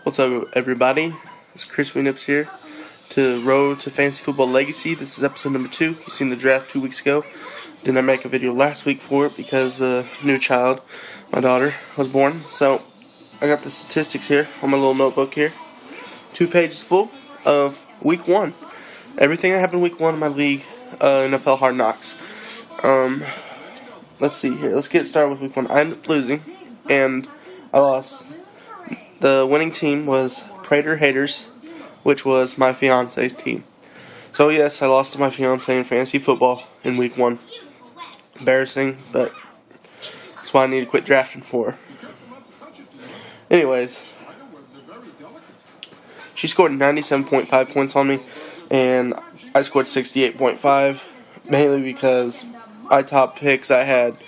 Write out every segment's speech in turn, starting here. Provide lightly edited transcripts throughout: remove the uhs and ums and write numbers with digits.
What's up, everybody? It's Chris Weenips here to Road to Fantasy Football Legacy. This is episode number 2. You seen the draft 2 weeks ago. Didn't make a video last week for it because a new child, my daughter, was born. So I got the statistics here on my little notebook here. 2 pages full of week 1. Everything that happened week 1 in my league, NFL Hard Knocks. Let's see here. Let's get started with week 1. I ended up losing, and I lost. The winning team was Prater Haters, which was my fiance's team. So yes, I lost to my fiance in fantasy football in week 1. Embarrassing, but that's why I need to quit drafting for. Anyways, she scored 97.5 points on me, and I scored 68.5, mainly because my top picks I had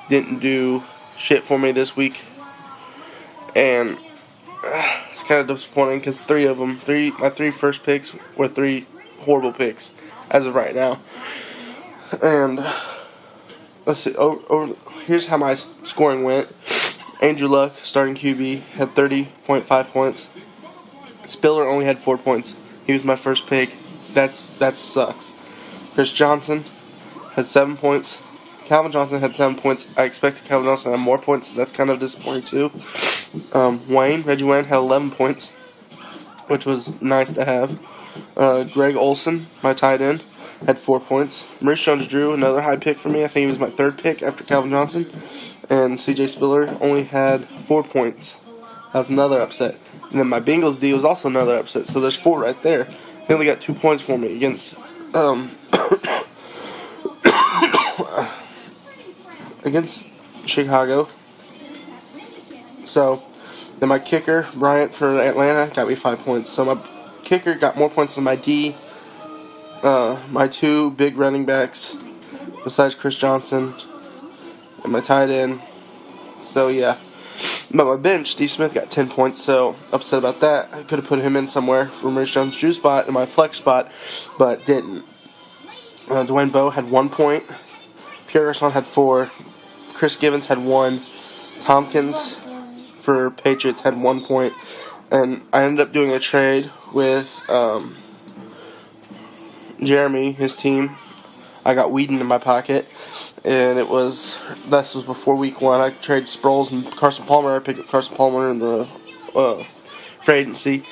didn't do shit for me this week, and it's kind of disappointing because my three first picks were 3 horrible picks as of right now. And let's see, here's how my scoring went. Andrew Luck, starting QB, had 30.5 points. Spiller only had 4 points. He was my first pick. That sucks. Chris Johnson had 7 points. Calvin Johnson had 7 points. I expected Calvin Johnson to have more points. That's kind of disappointing too. Reggie Wayne had 11 points, which was nice to have. Greg Olsen, my tight end, had 4 points. Maurice Jones-Drew, another high pick for me. I think he was my 3rd pick after Calvin Johnson. And CJ Spiller only had 4 points. That was another upset. And then my Bengals D was also another upset. So there's 4 right there. He only got 2 points for me against against Chicago. So then my kicker, Bryant for Atlanta, got me 5 points. So my kicker got more points than my D. My 2 big running backs, besides Chris Johnson, and my tight end. So yeah. But my bench, Steve Smith, got 10 points, so upset about that. I could have put him in somewhere for Maurice Jones-Drew spot in my flex spot, but didn't. Dwayne Bowe had 1 point. Pierre Garçon had 4. Chris Givens had 1. Tompkins for Patriots had 1 point. And I ended up doing a trade with Jeremy, his team. I got Whedon in my pocket. And this was before week 1. I traded Sproles and Carson Palmer. I picked up Carson Palmer in the free agency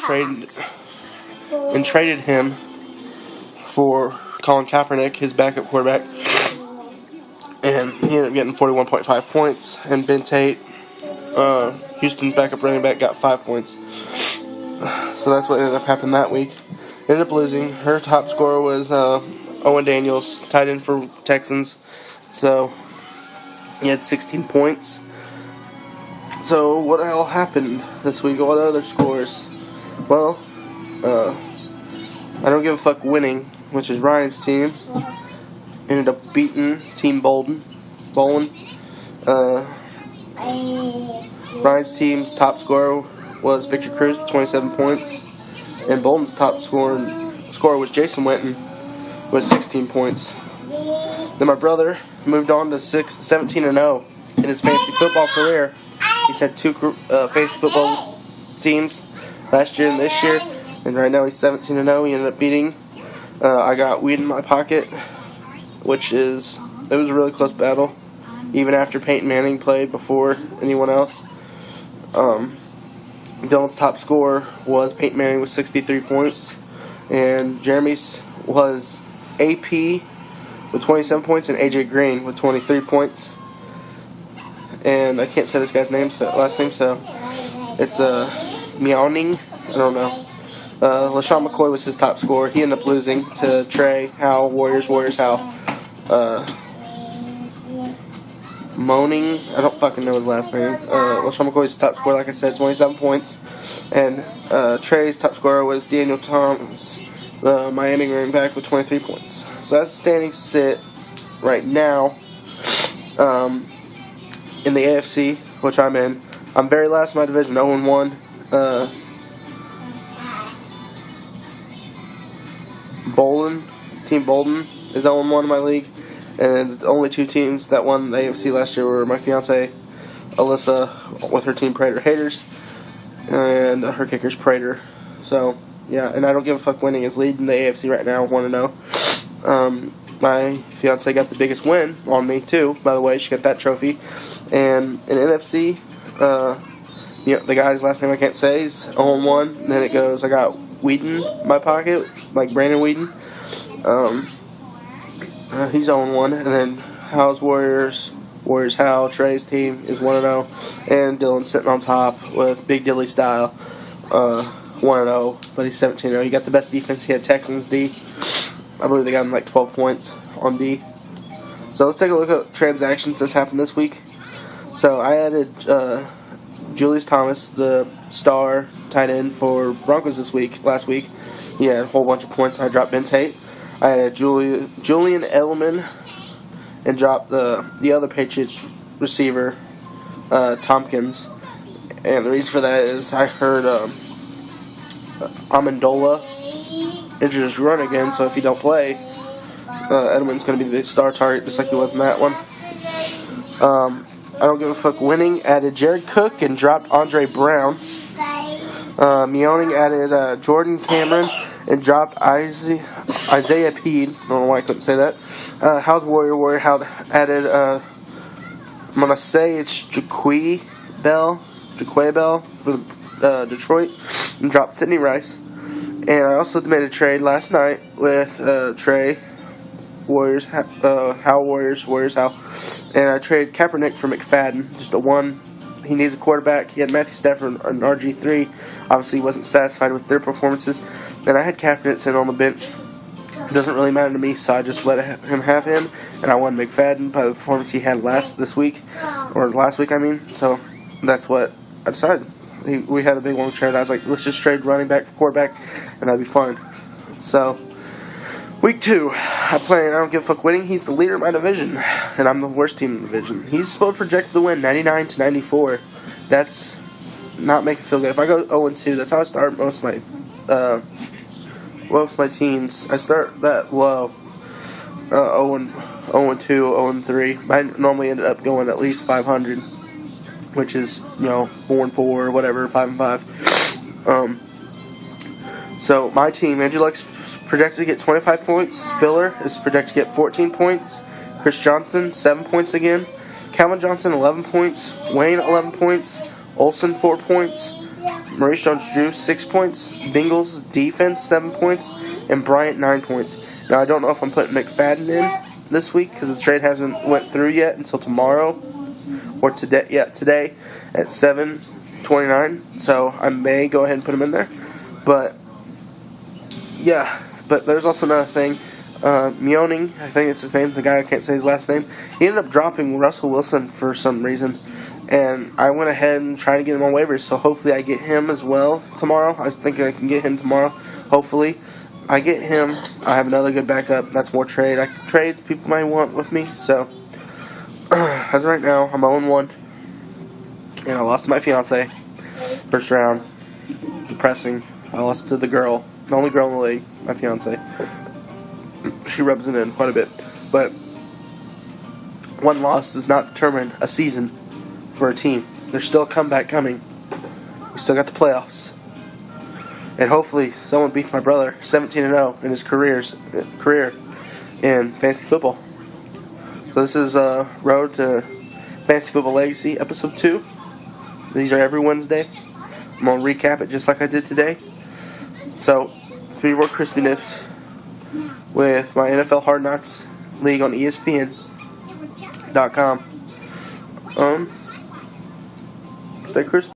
and traded him for Colin Kaepernick, his backup quarterback. And he ended up getting 41.5 points. And Ben Tate, Houston's backup running back, got 5 points. So that's what ended up happening that week. Ended up losing. Her top scorer was Owen Daniels, tight end for Texans. So he had 16 points. So what all happened this week? What other scores? Well, I don't give a fuck winning, which is Ryan's team. Ended up beating Team Bolden. Ryan's team's top scorer was Victor Cruz with 27 points. And Bolden's top scorer was Jason Witten with 16 points. Then my brother moved on to 17-0 in his fantasy football career. He's had 2 fantasy football teams last year and this year, and right now he's 17-0. He ended up beating. I got Weed in my pocket, it was a really close battle, even after Peyton Manning played before anyone else. Dylan's top score was Peyton Manning with 63 points, and Jeremy's was AP with 27 points and AJ Green with 23 points. And I can't say this guy's last name, so it's Meowning. I don't know. LaShawn McCoy was his top scorer. He ended up losing to Trey Howell, Warriors Howell. Moaning, I don't fucking know his last name. LaShawn McCoy's top scorer, like I said, 27 points. And Trey's top scorer was Daniel Thomas, the Miami running back, with 23 points. So that's the standings sit right now in the AFC, which I'm in. I'm very last in my division, 0-1. Team Bolden is 0-1 in my league. And the only 2 teams that won the AFC last year were my fiance, Alyssa, with her team Prater Haters, and and her kicker's Prater. So, yeah, and I don't give a fuck winning is leading the AFC right now, 1-0. My fiance got the biggest win on me, too, by the way. She got that trophy. And in NFC, the guy's last name I can't say is 0-1. Then it goes, I got Whedon in my pocket, like Brandon Whedon. He's 0-1. And then Hal's Warriors, Hal, Trey's team is 1-0. And Dylan's sitting on top with Big Dilly style, 1-0. But he's 17-0. He got the best defense. He had Texans D. I believe they got him like 12 points on D. So let's take a look at transactions that's happened this week. So I added Julius Thomas, the star tight end for Broncos last week. He had a whole bunch of points. I dropped Ben Tate. I added Julian Edelman and dropped the other Patriots receiver, Tompkins. And the reason for that is I heard Amendola injured his run again, so if he don't play, Edelman's going to be the star target just like he was in that one. I don't give a fuck winning. Added Jared Cook and dropped Andre Brown. Meowning added Jordan Cameron and dropped Isaiah Peed. I don't know why I couldn't say that. How's Warrior added, I'm going to say it's Jaquay Bell for Detroit, and dropped Sidney Rice. And I also made a trade last night with Trey, Warriors, Hal Warriors, Hal. And I traded Kaepernick for McFadden, just a one. He needs a quarterback. He had Matthew Stafford and RG3. Obviously, he wasn't satisfied with their performances. And I had Kaepernick sitting on the bench. It doesn't really matter to me, so I just let him have him. And I won McFadden by the performance he had last week. I mean. So that's what I decided. We had a big long trade. I was like, let's just trade running back for quarterback, and that'd be fine. So, week 2, I don't give a fuck winning. He's the leader of my division, and I'm the worst team in the division. He's supposed to project to win 99-94. That's not making me feel good. If I go 0-2, that's how I start most of my teams. I start that low, 0-2, 0-3. I normally ended up going at least 500. Which is, 4-4 or whatever, 5-5. So my team, Andrew Luck's projected to get 25 points. Spiller is projected to get 14 points. Chris Johnson, 7 points again. Calvin Johnson, 11 points. Wayne, 11 points. Olsen, 4 points. Maurice Jones-Drew, 6 points. Bengals defense, 7 points. And Bryant, 9 points. Now I don't know if I'm putting McFadden in this week because the trade hasn't went through yet until tomorrow. Or today at 7:29, so I may go ahead and put him in there. But there's also another thing. Meowning, I think it's his name, the guy I can't say his last name. He ended up dropping Russell Wilson for some reason, and I went ahead and tried to get him on waivers. So hopefully I get him as well tomorrow. I think I can get him tomorrow. Hopefully I get him. I have another good backup. That's more trades people might want with me. So. As of right now, I'm 0-1, and I lost to my fiance, first round, depressing. I lost to the only girl in the league, my fiance. She rubs it in quite a bit, but one loss does not determine a season for a team. There's still a comeback coming. We still got the playoffs, and hopefully someone beats my brother 17-0 in his career in fantasy football. So this is Road to Fantasy Football Legacy, Episode 2. These are every Wednesday. I'm going to recap it just like I did today. So, 3 more crispy nips with my NFL Hard Knocks League on ESPN.com. Stay crispy.